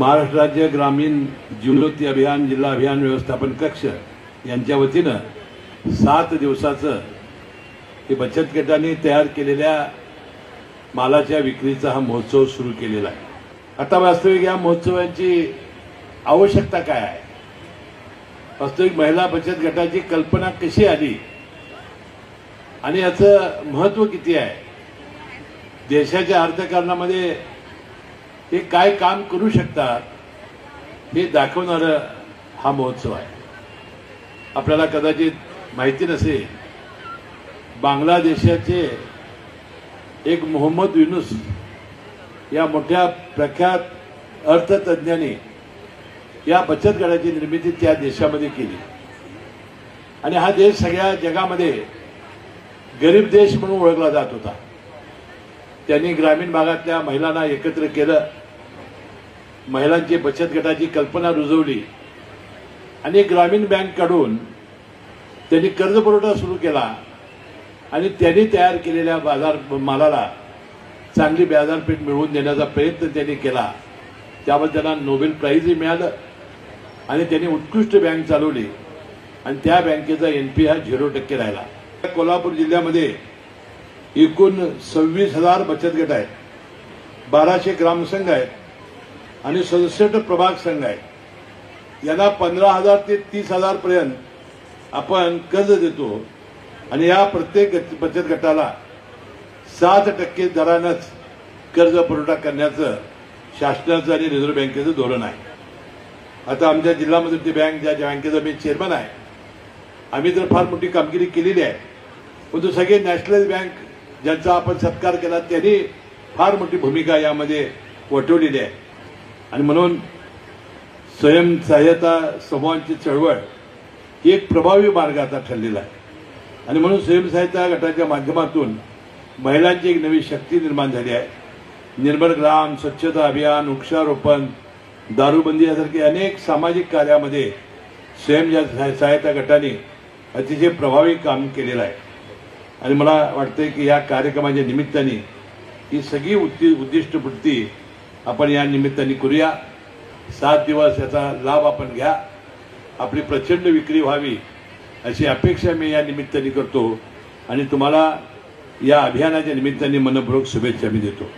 महाराष्ट्र राज्य ग्रामीण जीवनज्योती अभियान जिल्हा अभियान व्यवस्थापन कक्ष यांच्या वतीनं 7 दिवसाचं हे बचत गटांनी तयार केलेल्या मालाच्या विक्रीचा हा महोत्सव सुरू केलेला आहे। आता वास्तविक या महोत्सवाची आवश्यकता काय आहे, वास्तविक महिला बचत गटाची कल्पना कशी आली आणि याचं महत्त्व किती आहे, देशाच्या अर्थकारणामध्ये हे काय काम करू शकतात हे दाखवणारा हा महोत्सव आहे। आपल्याला कदाचित माहिती नसेल, बांगलादेशाचे एक मोहम्मद युनुस या मोठ्या प्रख्यात अर्थतज्ञांनी या बचत गटाची निर्मिती त्या देशामध्ये केली आणि हा देश सगळ्या जगामध्ये गरीब देश म्हणून ओळखला जात होता। त्यांनी ग्रामीण भागातल्या महिलांना एकत्र केलं, महिलांची बचत गटाची कल्पना रुजवली आणि ग्रामीण बँककडून त्यांनी कर्जपुरवठा सुरू केला आणि त्यांनी तयार केलेल्या बाजार मालाला चांगली बाजारपेठ मिळवून देण्याचा प्रयत्न त्यांनी केला। त्यामुळे त्यांना नोबेल प्राइजही मिळालं आणि त्यांनी उत्कृष्ट बँक चालवली आणि त्या बँकेचा NPA हा 0% राहिला। कोल्हापूर जिल्ह्यामध्ये एकूण 26,000 बचत गट आहेत, 1200 ग्रामसंघ आहेत आणि 67 प्रभाग संघ आहेत। यांना 15,000 ते 30,000 पर्यंत आपण कर्ज देतो आणि या प्रत्येक बचत गटाला 7% दरानंच कर्ज पुरवठा करण्याचं शासनाचं आणि रिझर्व्ह बँकेचं धोरण आहे। आता आमच्या जिल्हा मध्यवर्ती बँक ज्या बँकेचा मी चेअरमन आहे, आम्ही तर फार मोठी कामगिरी केलेली आहे, परंतु सगळे नॅशनलाइज बँक ज्यांचा आपण सत्कार केला त्यांनी फार मोठी भूमिका यामध्ये वठवलेली आहे आणि म्हणून स्वयंसहाय्यता समूहांची चळवळ ही एक प्रभावी मार्ग आता ठरलेला आहे आणि म्हणून स्वयंसहाय्यता गटाच्या माध्यमातून महिलांची एक नवी शक्ती निर्माण झाली आहे। निर्मल ग्राम, स्वच्छता अभियान, वृक्षारोपण, दारूबंदी यासारखे अनेक सामाजिक कार्यामध्ये स्वयंसहाय्यता गटाने अतिशय प्रभावी काम केलेलं आहे आणि मला वाटतं की या कार्यक्रमाच्या निमित्ताने ही सगळी उद्दिष्टपूर्ती आपण या निमित्ताने करूया। 7 दिवस याचा लाभ आपण घ्या, आपली प्रचंड विक्री व्हावी अशी अपेक्षा मी या निमित्ताने करतो आणि तुम्हाला या अभियानाच्या निमित्ताने मनपूर्वक शुभेच्छा मी देतो।